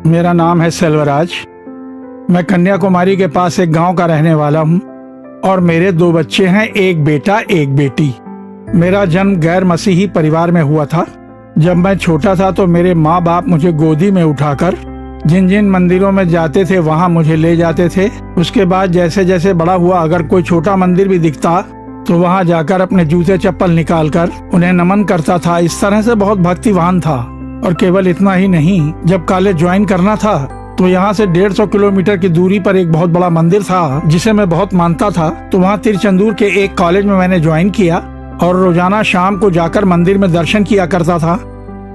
मेरा नाम है सेल्वराज। मैं कन्याकुमारी के पास एक गांव का रहने वाला हूं और मेरे 2 बच्चे हैं, एक बेटा एक बेटी। मेरा जन्म गैर मसीही परिवार में हुआ था। जब मैं छोटा था तो मेरे माँ बाप मुझे गोदी में उठाकर जिन जिन मंदिरों में जाते थे वहाँ मुझे ले जाते थे। उसके बाद जैसे जैसे बड़ा हुआ, अगर कोई छोटा मंदिर भी दिखता तो वहाँ जाकर अपने जूते चप्पल निकालकर उन्हें नमन करता था। इस तरह से बहुत भक्तिवान था। और केवल इतना ही नहीं, जब कॉलेज ज्वाइन करना था तो यहाँ से 150 किलोमीटर की दूरी पर एक बहुत बड़ा मंदिर था जिसे मैं बहुत मानता था। तो वहाँ तिरुचेंदूर के एक कॉलेज में मैंने ज्वाइन किया और रोजाना शाम को जाकर मंदिर में दर्शन किया करता था।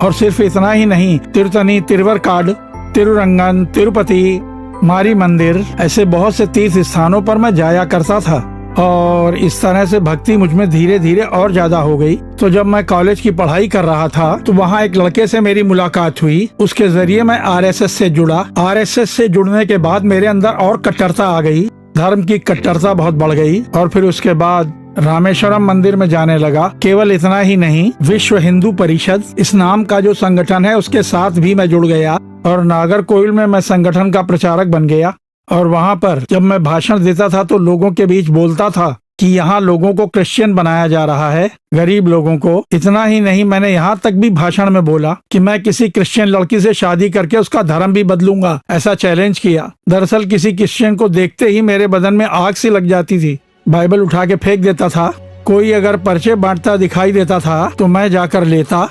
और सिर्फ इतना ही नहीं, तिरुतनी, तिरुवरकाड, तिरुरंगन, तिरुपति, मारी मंदिर, ऐसे बहुत से तीर्थ स्थानों पर मैं जाया करता था। और इस तरह से भक्ति मुझमें धीरे धीरे और ज्यादा हो गई। तो जब मैं कॉलेज की पढ़ाई कर रहा था तो वहाँ एक लड़के से मेरी मुलाकात हुई। उसके जरिए मैं आरएसएस से जुड़ा। आरएसएस से जुड़ने के बाद मेरे अंदर और कट्टरता आ गई, धर्म की कट्टरता बहुत बढ़ गई। और फिर उसके बाद रामेश्वरम मंदिर में जाने लगा। केवल इतना ही नहीं, विश्व हिंदू परिषद इस नाम का जो संगठन है उसके साथ भी मैं जुड़ गया और नागरकोइल में मैं संगठन का प्रचारक बन गया। और वहाँ पर जब मैं भाषण देता था तो लोगों के बीच बोलता था कि यहाँ लोगों को क्रिश्चियन बनाया जा रहा है, गरीब लोगों को। इतना ही नहीं, मैंने यहाँ तक भी भाषण में बोला कि मैं किसी क्रिश्चियन लड़की से शादी करके उसका धर्म भी बदलूंगा, ऐसा चैलेंज किया। दरअसल किसी क्रिश्चियन को देखते ही मेरे बदन में आग सी लग जाती थी। बाइबल उठा के फेंक देता था। कोई अगर पर्चे बांटता दिखाई देता था तो मैं जाकर लेता।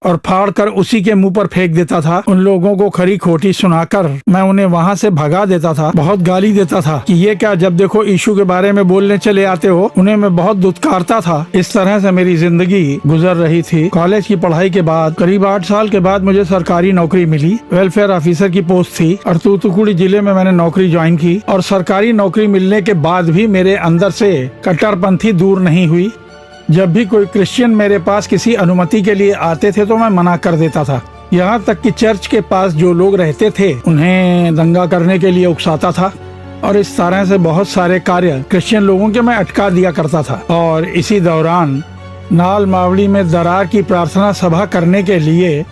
और फाड़कर उसी के मुंह पर फेंक देता था। उन लोगों को खरी खोटी सुनाकर मैं उन्हें वहाँ से भगा देता था। बहुत गाली देता था कि ये क्या, जब देखो यीशु के बारे में बोलने चले आते हो। उन्हें मैं बहुत दुत्कारता था। इस तरह से मेरी जिंदगी गुजर रही थी। कॉलेज की पढ़ाई के बाद करीब 8 साल के बाद मुझे सरकारी नौकरी मिली। वेलफेयर ऑफिसर की पोस्ट थी और तूतुकुड़ी जिले में मैंने नौकरी ज्वाइन की। और सरकारी नौकरी मिलने के बाद भी मेरे अंदर से कट्टरपंथी दूर नहीं हुई। जब भी कोई क्रिश्चियन मेरे पास किसी अनुमति के लिए आते थे तो मैं मना कर देता था। यहाँ तक कि चर्च के पास जो लोग रहते थे उन्हें दंगा करने के लिए उकसाता था। और इस तरह से बहुत सारे कार्य क्रिश्चियन लोगों के मैं अटका दिया करता था। और इसी दौरान नाल मावड़ी में दरार की प्रार्थना सभा करने के लिए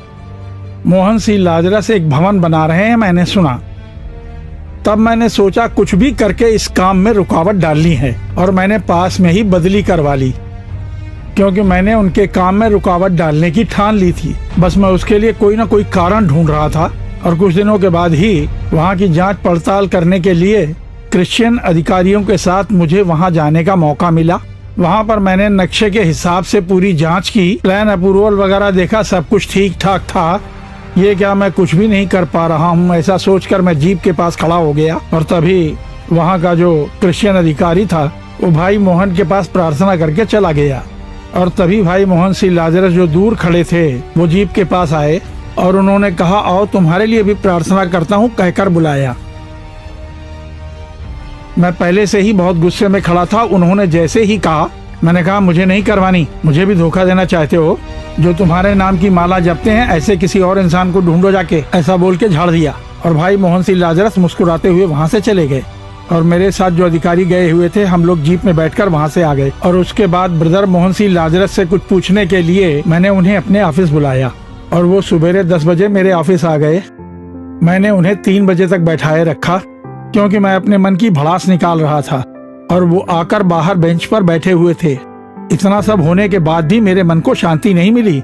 मोहन सिंह लाजरस एक भवन बना रहे हैं, मैंने सुना। तब मैंने सोचा कुछ भी करके इस काम में रुकावट डालनी है और मैंने पास में ही बदली करवा ली, क्योंकि मैंने उनके काम में रुकावट डालने की ठान ली थी। बस मैं उसके लिए कोई ना कोई कारण ढूंढ रहा था। और कुछ दिनों के बाद ही वहाँ की जांच पड़ताल करने के लिए क्रिश्चियन अधिकारियों के साथ मुझे वहाँ जाने का मौका मिला। वहाँ पर मैंने नक्शे के हिसाब से पूरी जांच की, प्लान अप्रूवल वगैरह देखा, सब कुछ ठीक ठाक था। ये क्या, मैं कुछ भी नहीं कर पा रहा हूँ, ऐसा सोचकर मैं जीप के पास खड़ा हो गया। और तभी वहाँ का जो क्रिश्चियन अधिकारी था वो भाई मोहन के पास प्रार्थना करके चला गया। और तभी भाई मोहन सिंह लाजरस जो दूर खड़े थे वो जीप के पास आए और उन्होंने कहा, आओ तुम्हारे लिए भी प्रार्थना करता हूँ, कहकर बुलाया। मैं पहले से ही बहुत गुस्से में खड़ा था। उन्होंने जैसे ही कहा, मैंने कहा मुझे नहीं करवानी, मुझे भी धोखा देना चाहते हो। जो तुम्हारे नाम की माला जपते हैं ऐसे किसी और इंसान को ढूंढो जाके, ऐसा बोल के झाड़ दिया। और भाई मोहन सिंह लाजरस मुस्कुराते हुए वहाँ से चले गए। और मेरे साथ जो अधिकारी गए हुए थे, हम लोग जीप में बैठकर वहाँ से आ गए। और उसके बाद ब्रदर मोहन सिंह लाजरस से कुछ पूछने के लिए मैंने उन्हें अपने ऑफिस बुलाया और वो सुबेरे 10 बजे मेरे ऑफिस आ गए। मैंने उन्हें 3 बजे तक बैठाए रखा क्योंकि मैं अपने मन की भड़ास निकाल रहा था। और वो आकर बाहर बेंच पर बैठे हुए थे। इतना सब होने के बाद भी मेरे मन को शांति नहीं मिली।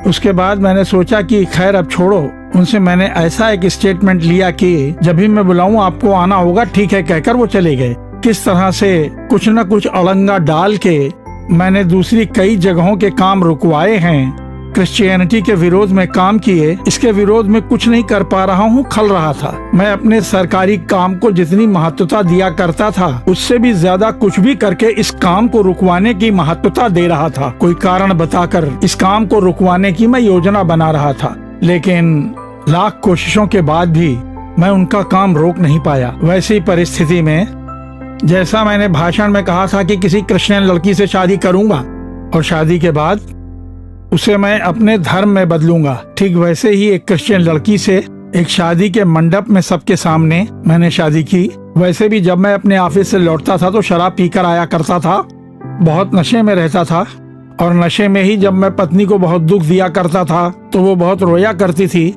उसके बाद मैंने सोचा कि खैर अब छोड़ो। उनसे मैंने ऐसा एक स्टेटमेंट लिया कि जब भी मैं बुलाऊं आपको आना होगा, ठीक है, कहकर वो चले गए। किस तरह से कुछ न कुछ अड़ंगा डाल के मैंने दूसरी कई जगहों के काम रुकवाए हैं, क्रिश्चियनिटी के विरोध में काम किए। इसके विरोध में कुछ नहीं कर पा रहा हूँ, खल रहा था। मैं अपने सरकारी काम को जितनी महत्वता दिया करता था उससे भी ज्यादा कुछ भी करके इस काम को रुकवाने की महत्वता दे रहा था। कोई कारण बताकर इस काम को रुकवाने की मैं योजना बना रहा था। लेकिन लाख कोशिशों के बाद भी मैं उनका काम रोक नहीं पाया। वैसी परिस्थिति में, जैसा मैंने भाषण में कहा था कि किसी क्रिश्चियन लड़की से शादी करूंगा और शादी के बाद उसे मैं अपने धर्म में बदलूंगा, ठीक वैसे ही एक क्रिश्चियन लड़की से एक शादी के मंडप में सबके सामने मैंने शादी की। वैसे भी जब मैं अपने ऑफिस से लौटता था तो शराब पीकर आया करता था, बहुत नशे में रहता था और नशे में ही जब मैं पत्नी को बहुत दुख दिया करता था तो वो बहुत रोया करती थी।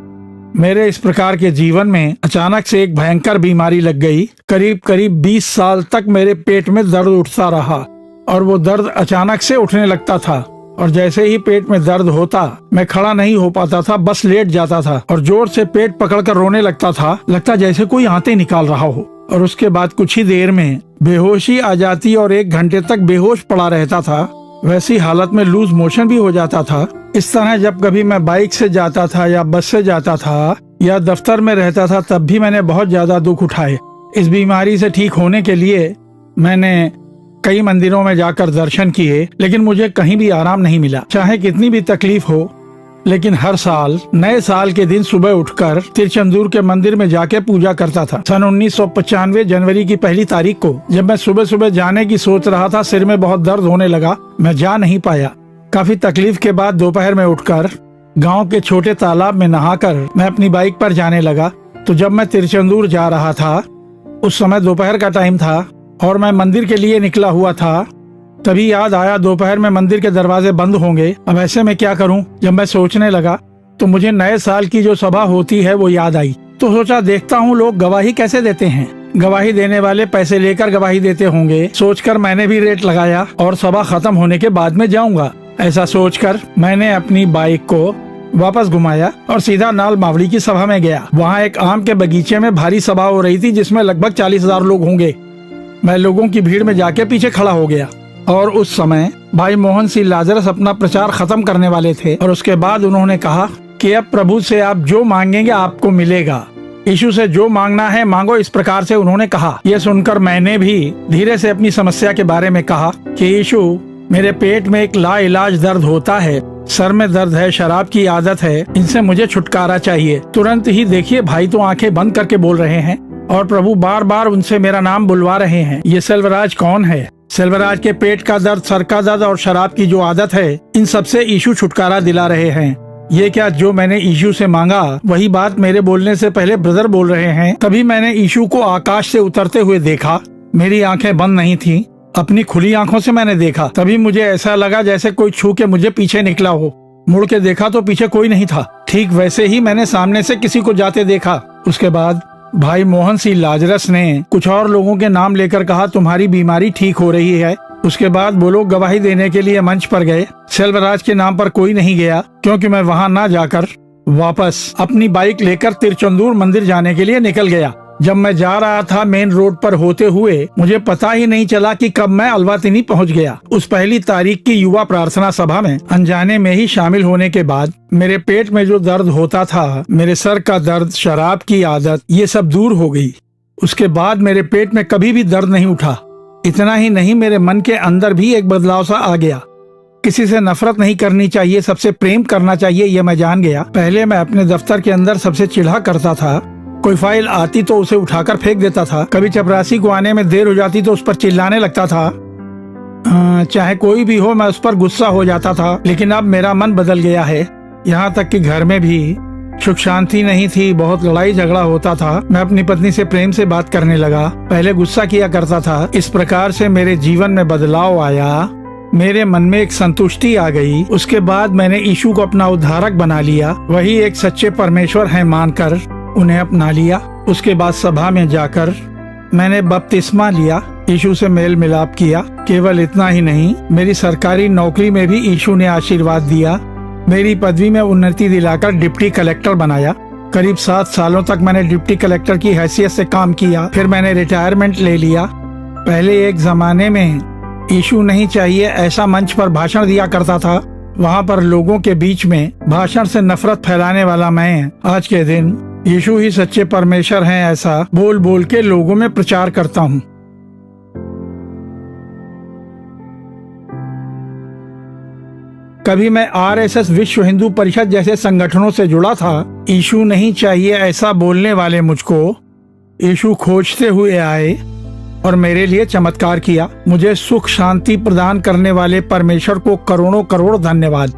मेरे इस प्रकार के जीवन में अचानक से एक भयंकर बीमारी लग गई। करीब करीब 20 साल तक मेरे पेट में दर्द उठता रहा और वो दर्द अचानक से उठने लगता था और जैसे ही पेट में दर्द होता मैं खड़ा नहीं हो पाता था, बस लेट जाता था और जोर से पेट पकड़कर रोने लगता था, लगता जैसे कोई आंतें निकाल रहा हो। और उसके बाद कुछ ही देर में बेहोशी आ जाती और 1 घंटे तक बेहोश पड़ा रहता था। वैसी हालत में लूज मोशन भी हो जाता था। इस तरह जब कभी मैं बाइक से जाता था या बस से जाता था या दफ्तर में रहता था तब भी मैंने बहुत ज्यादा दुख उठाए। इस बीमारी से ठीक होने के लिए मैंने कई मंदिरों में जाकर दर्शन किए, लेकिन मुझे कहीं भी आराम नहीं मिला। चाहे कितनी भी तकलीफ हो, लेकिन हर साल नए साल के दिन सुबह उठकर तिरुचेंदूर के मंदिर में जाके पूजा करता था। सन 1995 जनवरी की 1 तारीख को जब मैं सुबह सुबह जाने की सोच रहा था, सिर में बहुत दर्द होने लगा, मैं जा नहीं पाया। काफी तकलीफ के बाद दोपहर में उठकर गांव के छोटे तालाब में नहाकर मैं अपनी बाइक पर जाने लगा। तो जब मैं तिरुचेंदूर जा रहा था, उस समय दोपहर का टाइम था और मैं मंदिर के लिए निकला हुआ था, तभी याद आया दोपहर में मंदिर के दरवाजे बंद होंगे। अब ऐसे में क्या करूं? जब मैं सोचने लगा तो मुझे नए साल की जो सभा होती है वो याद आई। तो सोचा देखता हूं लोग गवाही कैसे देते हैं, गवाही देने वाले पैसे लेकर गवाही देते होंगे। सोचकर मैंने भी रेट लगाया और सभा खत्म होने के बाद में जाऊंगा। ऐसा सोचकर मैंने अपनी बाइक को वापस घुमाया और सीधा नाल मावड़ी की सभा में गया। वहाँ एक आम के बगीचे में भारी सभा हो रही थी जिसमें लगभग 40,000 लोग होंगे। मैं लोगों की भीड़ में जाके पीछे खड़ा हो गया और उस समय भाई मोहन सिंह लाजरस अपना प्रचार खत्म करने वाले थे और उसके बाद उन्होंने कहा कि अब प्रभु से आप जो मांगेंगे आपको मिलेगा, यीशु से जो मांगना है मांगो, इस प्रकार से उन्होंने कहा। यह सुनकर मैंने भी धीरे से अपनी समस्या के बारे में कहा कि यीशु, मेरे पेट में एक लाइलाज दर्द होता है, सर में दर्द है, शराब की आदत है, इनसे मुझे छुटकारा चाहिए। तुरंत ही देखिए भाई तो आंखें बंद करके बोल रहे हैं और प्रभु बार बार उनसे मेरा नाम बुलवा रहे हैं। ये सेल्वराज कौन है? सेल्वराज के पेट का दर्द, सर का दर्द और शराब की जो आदत है, इन सब से यीशु छुटकारा दिला रहे हैं। ये क्या जो मैंने यीशु से मांगा वही बात मेरे बोलने से पहले ब्रदर बोल रहे हैं। तभी मैंने यीशु को आकाश से उतरते हुए देखा। मेरी आंखें बंद नहीं थी, अपनी खुली आंखों से मैंने देखा। तभी मुझे ऐसा लगा जैसे कोई छू के मुझे पीछे निकला हो। मुड़ के देखा तो पीछे कोई नहीं था। ठीक वैसे ही मैंने सामने से किसी को जाते देखा। उसके बाद भाई मोहन सिंह लाजरस ने कुछ और लोगों के नाम लेकर कहा तुम्हारी बीमारी ठीक हो रही है। उसके बाद वो लोग गवाही देने के लिए मंच पर गए। सेल्वराज के नाम पर कोई नहीं गया क्योंकि मैं वहां ना जाकर वापस अपनी बाइक लेकर तिरुचेंदूर मंदिर जाने के लिए निकल गया। जब मैं जा रहा था मेन रोड पर होते हुए, मुझे पता ही नहीं चला कि कब मैं अलवातिनी पहुंच गया। उस 1 तारीख की युवा प्रार्थना सभा में अनजाने में ही शामिल होने के बाद मेरे पेट में जो दर्द होता था, मेरे सर का दर्द, शराब की आदत, ये सब दूर हो गई। उसके बाद मेरे पेट में कभी भी दर्द नहीं उठा। इतना ही नहीं, मेरे मन के अंदर भी एक बदलाव सा आ गया। किसी से नफरत नहीं करनी चाहिए, सबसे प्रेम करना चाहिए, ये मैं जान गया। पहले मैं अपने दफ्तर के अंदर सबसे चिढ़ा करता था। कोई फाइल आती तो उसे उठाकर फेंक देता था। कभी चपरासी को आने में देर हो जाती तो उस पर चिल्लाने लगता था। चाहे कोई भी हो मैं उस पर गुस्सा हो जाता था। लेकिन अब मेरा मन बदल गया है। यहाँ तक कि घर में भी सुख शांति नहीं थी, बहुत लड़ाई झगड़ा होता था। मैं अपनी पत्नी से प्रेम से बात करने लगा, पहले गुस्सा किया करता था। इस प्रकार से मेरे जीवन में बदलाव आया। मेरे मन में एक संतुष्टि आ गई। उसके बाद मैंने यीशु को अपना उद्धारक बना लिया। वही एक सच्चे परमेश्वर है मानकर उन्हें अपना लिया। उसके बाद सभा में जाकर मैंने बपतिस्मा लिया, यीशु से मेल मिलाप किया। केवल इतना ही नहीं, मेरी सरकारी नौकरी में भी यीशु ने आशीर्वाद दिया। मेरी पदवी में उन्नति दिलाकर डिप्टी कलेक्टर बनाया। करीब 7 सालों तक मैंने डिप्टी कलेक्टर की हैसियत से काम किया। फिर मैंने रिटायरमेंट ले लिया। पहले एक जमाने में यीशु नहीं चाहिए ऐसा मंच पर भाषण दिया करता था। वहाँ पर लोगों के बीच में भाषण से नफरत फैलाने वाला मैं आज के दिन यीशु ही सच्चे परमेश्वर हैं ऐसा बोल बोल के लोगों में प्रचार करता हूँ। कभी मैं आरएसएस विश्व हिंदू परिषद जैसे संगठनों से जुड़ा था। यीशु नहीं चाहिए ऐसा बोलने वाले मुझको यीशु खोजते हुए आए और मेरे लिए चमत्कार किया। मुझे सुख शांति प्रदान करने वाले परमेश्वर को करोड़ों करोड़ धन्यवाद।